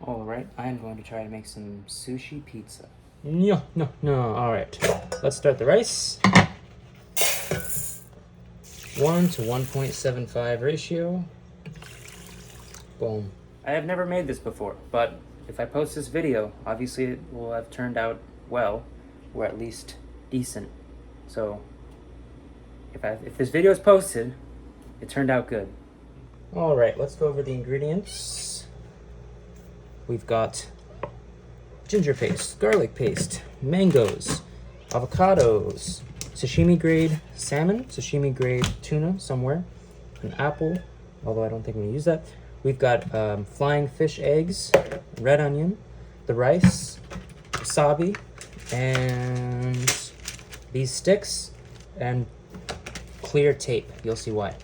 Alright, I am going to try to make some sushi pizza. No. Alright, let's start the rice. 1 to 1.75 ratio. Boom. I have never made this before, but if I post this video, obviously it will have turned out well, or at least decent. So, if this video is posted, it turned out good. Alright, let's go over the ingredients. We've got ginger paste, garlic paste, mangoes, avocados, sashimi grade salmon, sashimi grade tuna somewhere, an apple, although I don't think I'm going to use that. We've got flying fish eggs, red onion, the rice, wasabi, and these sticks, and clear tape. You'll see why.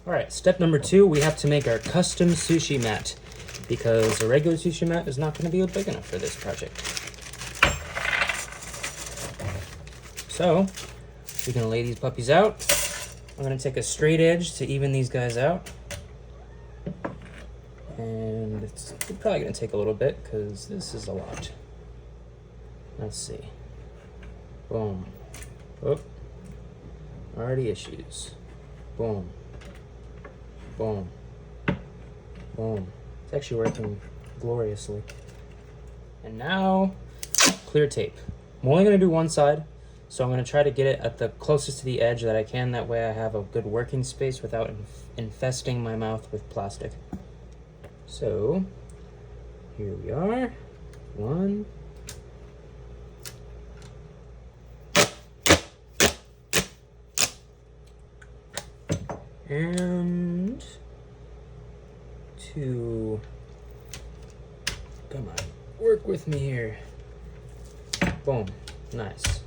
Alright, step number 2, we have to make our custom sushi mat, because a regular sushi mat is not going to be big enough for this project. So, we're going to lay these puppies out. I'm going to take a straight edge to even these guys out. And it's probably going to take a little bit, because this is a lot. Let's see. Boom. Oh. Already issues. Boom. Boom. Boom. It's actually working gloriously. And now, clear tape. I'm only going to do one side, so I'm going to try to get it at the closest to the edge that I can. That way I have a good working space without infesting my mouth with plastic. So, here we are. One. And 2. Come on, work with me here. Boom, nice.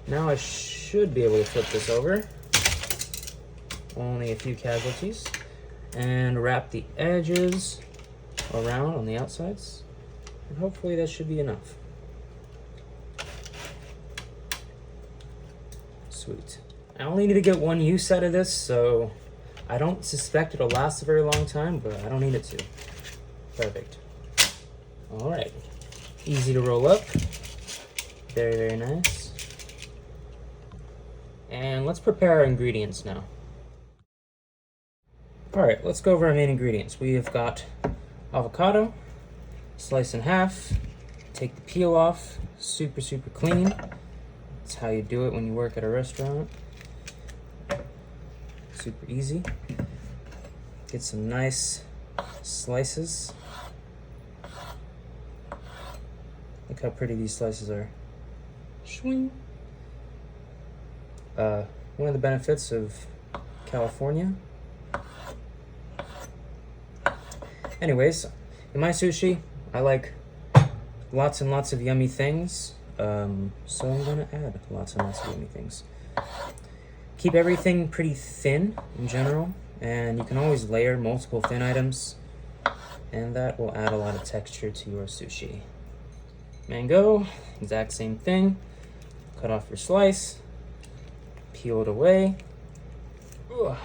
Now I should be able to flip this over. Only a few casualties. And wrap the edges around on the outsides. And hopefully that should be enough. Sweet. I only need to get one use out of this, so I don't suspect it'll last a very long time, but I don't need it to. Perfect. All right. Easy to roll up. Very, very nice. And let's prepare our ingredients now. All right, let's go over our main ingredients. We have got avocado, slice in half, take the peel off, super, super clean. That's how you do it when you work at a restaurant. Super easy. Get some nice slices. Look how pretty these slices are. Swing. One of the benefits of California. Anyways, in my sushi, I like lots and lots of yummy things. So I'm gonna add lots and lots of yummy things. Keep everything pretty thin in general, and you can always layer multiple thin items, and that will add a lot of texture to your sushi. Mango, exact same thing. Cut off your slice, peel it away. Ugh.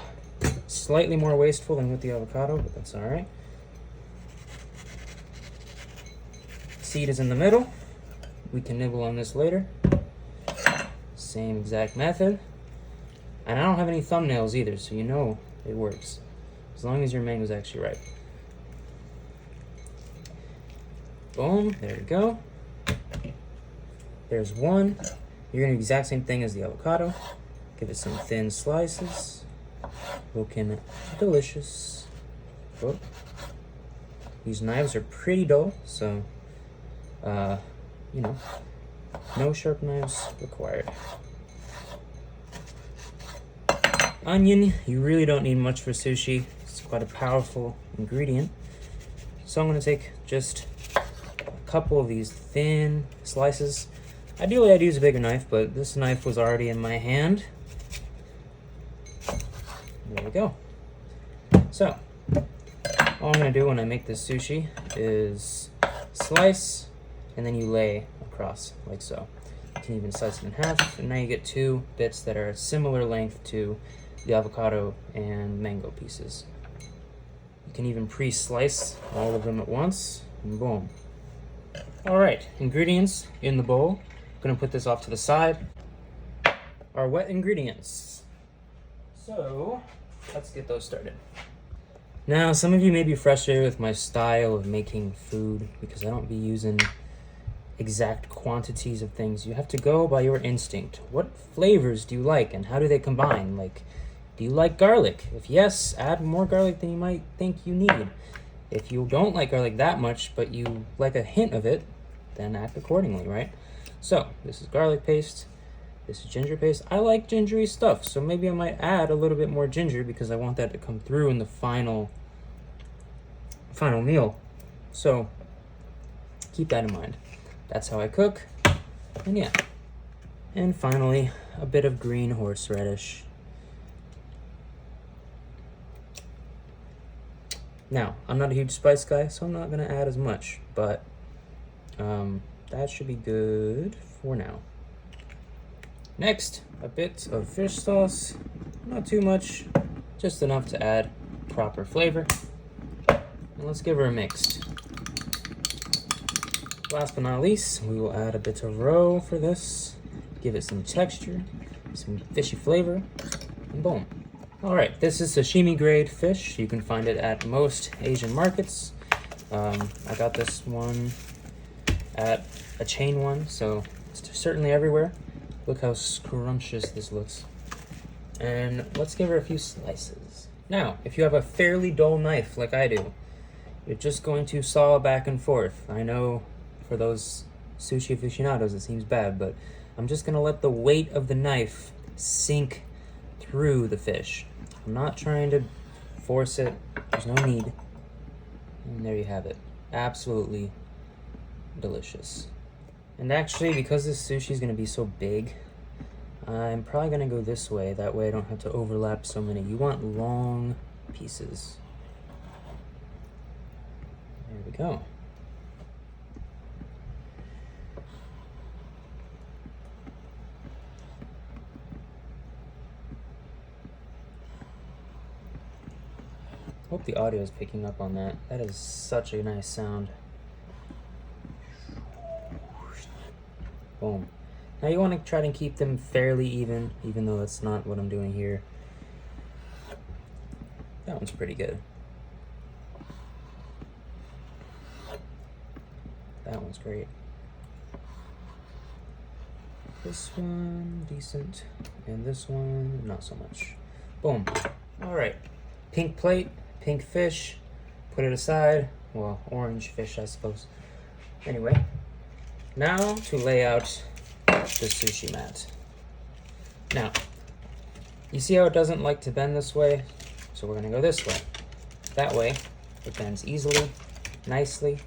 Slightly more wasteful than with the avocado, but that's all right. Seed is in the middle. We can nibble on this later. Same exact method. And I don't have any thumbnails either, so you know it works. As long as your mango's actually ripe. Boom, there we go. There's one. You're gonna do the exact same thing as the avocado. Give it some thin slices. Looking delicious. Oh. These knives are pretty dull, so you know, no sharp knives required. Onion, you really don't need much for sushi. It's quite a powerful ingredient. So I'm going to take just a couple of these thin slices. Ideally I'd use a bigger knife, but this knife was already in my hand. There we go. So, all I'm going to do when I make this sushi is slice, and then you lay across like so. You can even slice it in half, and now you get 2 bits that are a similar length to the avocado and mango pieces. You can even pre-slice all of them at once and boom. All right, ingredients in the bowl. Gonna put this off to the side. Our wet ingredients. So let's get those started. Now, some of you may be frustrated with my style of making food because I don't be using exact quantities of things. You have to go by your instinct. What flavors do you like and how do they combine? Like, do you like garlic? If yes, add more garlic than you might think you need. If you don't like garlic that much, but you like a hint of it, then act accordingly, right? So, this is garlic paste. This is ginger paste. I like gingery stuff, so maybe I might add a little bit more ginger because I want that to come through in the final meal. So keep that in mind. That's how I cook. And yeah. And finally, a bit of green horseradish. Now, I'm not a huge spice guy, so I'm not gonna add as much, but that should be good for now. Next, a bit of fish sauce, not too much, just enough to add proper flavor. And let's give her a mix. Last but not least, we will add a bit of roe for this, give it some texture, some fishy flavor, and boom. All right, this is sashimi grade fish. You can find it at most Asian markets. I got this one at a chain one, so it's certainly everywhere. Look how scrumptious this looks. And let's give her a few slices. Now, if you have a fairly dull knife like I do, you're just going to saw back and forth. I know for those sushi aficionados it seems bad, but I'm just gonna let the weight of the knife sink through the fish. I'm not trying to force it. There's no need. And there you have it. Absolutely delicious. And actually, because this sushi is going to be so big, I'm probably going to go this way. That way I don't have to overlap so many. You want long pieces. There we go. Hope the audio is picking up on that. That is such a nice sound. Boom. Now you want to try to keep them fairly even though that's not what I'm doing here. That one's pretty good. That one's great. This one, decent. And this one, not so much. Boom. All right. Pink plate, pink fish. Put it aside. Well, orange fish, I suppose. Anyway. Now to lay out the sushi mat. Now, you see how it doesn't like to bend this way? So we're gonna go this way. That way, it bends easily, nicely,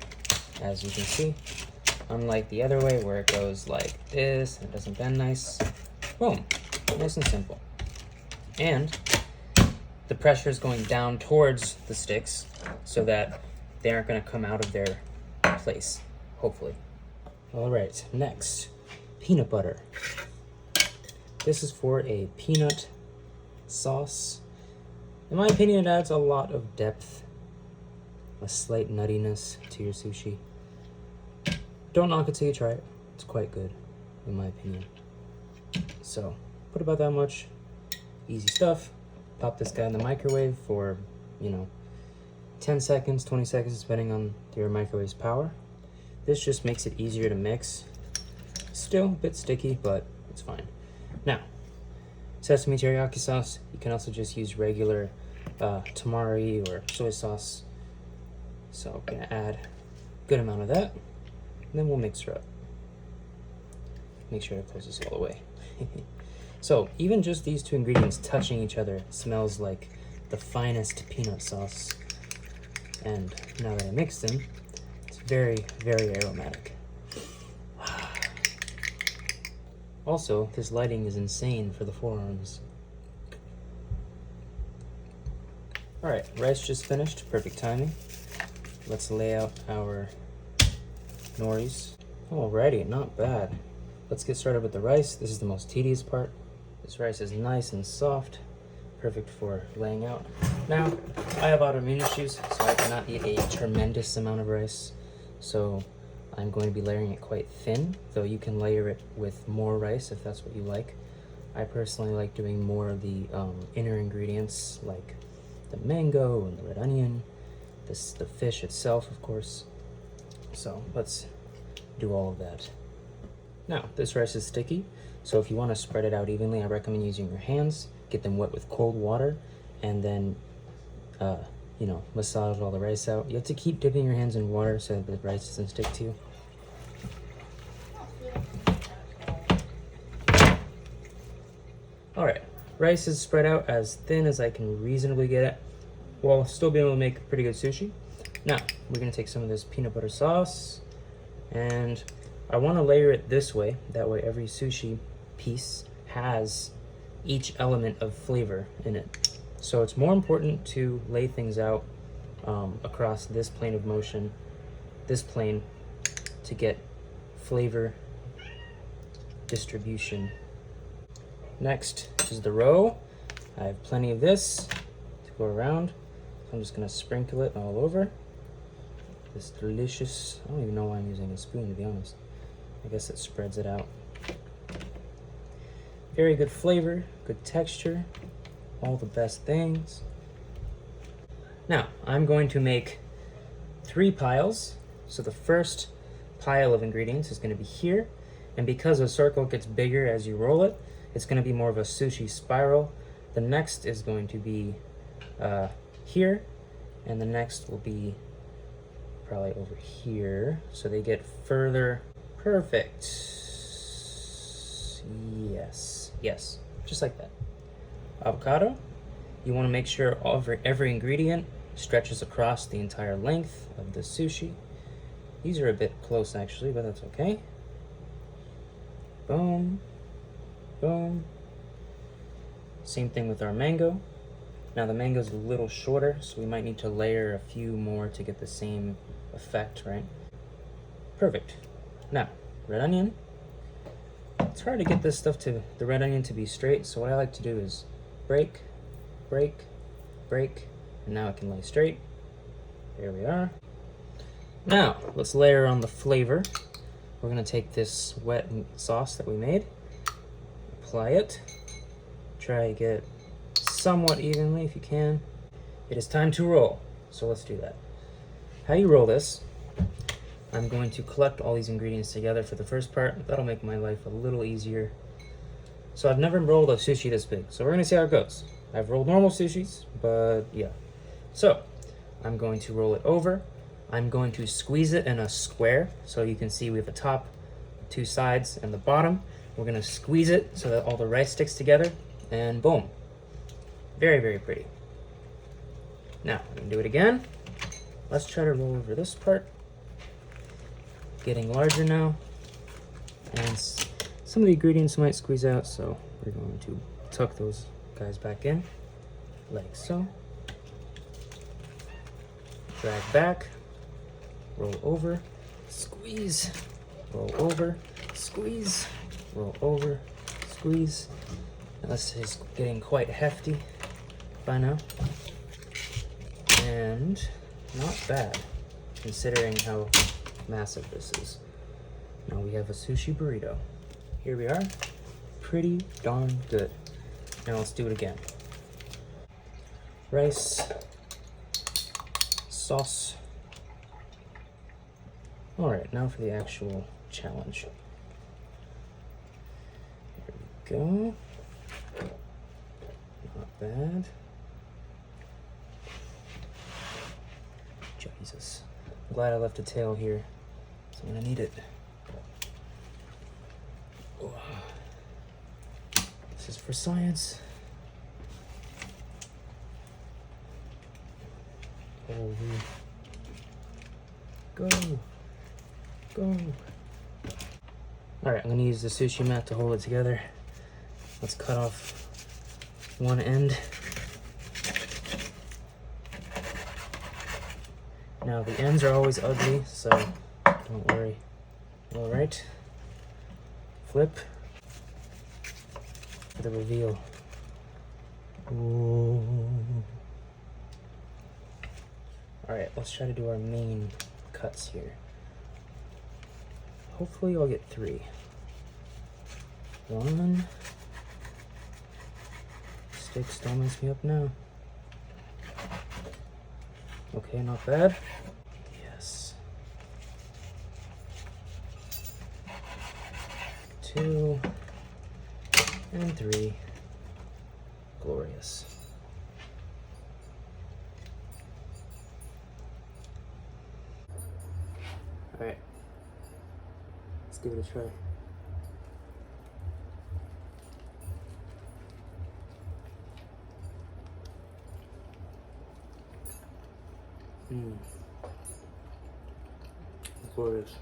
as you can see. Unlike the other way where it goes like this and it doesn't bend nice. Boom, nice and simple. And the pressure is going down towards the sticks so that they aren't gonna come out of their place, hopefully. All right, next, peanut butter. This is for a peanut sauce. In my opinion, it adds a lot of depth, a slight nuttiness to your sushi. Don't knock it till you try it. It's quite good, in my opinion. So, put about that much. Easy stuff. Pop this guy in the microwave for, 10 seconds, 20 seconds, depending on your microwave's power. This just makes it easier to mix. Still a bit sticky, but it's fine. Now, sesame teriyaki sauce. You can also just use regular tamari or soy sauce. So I'm gonna add a good amount of that, and then we'll mix her up. Make sure it closes all the way. So even just these two ingredients touching each other smells like the finest peanut sauce. And now that I mix them, it's very, very aromatic. Also, this lighting is insane for the forearms. All right, rice just finished, perfect timing. Let's lay out our noris. Alrighty, not bad. Let's get started with the rice. This is the most tedious part. This rice is nice and soft, perfect for laying out. Now, I have autoimmune issues, so I cannot eat a tremendous amount of rice. So I'm going to be layering it quite thin, though you can layer it with more rice if that's what you like. I personally like doing more of the inner ingredients, like the mango and the red onion, the fish itself, of course. So let's do all of that. Now, this rice is sticky, so if you want to spread it out evenly, I recommend using your hands, get them wet with cold water, and then, massage all the rice out. You have to keep dipping your hands in water so that the rice doesn't stick to you. All right, rice is spread out as thin as I can reasonably get it, while still being able to make pretty good sushi. Now, we're gonna take some of this peanut butter sauce, and I wanna layer it this way. That way every sushi piece has each element of flavor in it. So it's more important to lay things out across this plane of motion, this plane, to get flavor distribution. Next is the roe. I have plenty of this to go around. So I'm just gonna sprinkle it all over. This delicious, I don't even know why I'm using a spoon, to be honest. I guess it spreads it out. Very good flavor, good texture, all the best things. Now, I'm going to make 3 piles. So the first pile of ingredients is gonna be here. And because a circle gets bigger as you roll it, it's going to be more of a sushi spiral. The next is going to be here, and the next will be probably over here. So they get further. Perfect. Yes, just like that. Avocado. You want to make sure every ingredient stretches across the entire length of the sushi. These are a bit close actually, but that's okay. Boom. Boom. Same thing with our mango. Now the mango's a little shorter, so we might need to layer a few more to get the same effect, right? Perfect. Now, red onion. It's hard to get this stuff the red onion to be straight, so what I like to do is break, break, break, and now it can lay straight. There we are. Now, let's layer on the flavor. We're gonna take this wet sauce that we made, apply it, try to get somewhat evenly if you can. It is time to roll, so let's do that. How you roll this, I'm going to collect all these ingredients together for the first part. That'll make my life a little easier. So I've never rolled a sushi this big, so we're gonna see how it goes. I've rolled normal sushis, but yeah. So, I'm going to roll it over. I'm going to squeeze it in a square, so you can see we have the top, 2 sides, and the bottom. We're gonna squeeze it so that all the rice sticks together, and boom. Very, very pretty. Now, I'm gonna do it again. Let's try to roll over this part. Getting larger now. And some of the ingredients might squeeze out, so we're going to tuck those guys back in, like so. Drag back, roll over, squeeze, roll over, squeeze, roll over, squeeze. Now this is getting quite hefty by now. And not bad, considering how massive this is. Now we have a sushi burrito. Here we are. Pretty darn good. Now let's do it again. Rice, sauce. All right, now for the actual challenge. Here we go. Not bad. Jesus. I'm glad I left a tail here, so I'm gonna need it. This is for science. Holy. Go. Go. Alright, I'm gonna use the sushi mat to hold it together. Let's cut off one end. Now the ends are always ugly, so don't worry. Alright. Flip. For the reveal. Ooh. Alright, let's try to do our main cuts here. Hopefully I'll get 3. 1. Sticks don't mess me up now. Okay, not bad. Yes. 2 and 3. Glorious. All right. Let's give it a try. Glorious.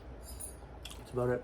That's about it.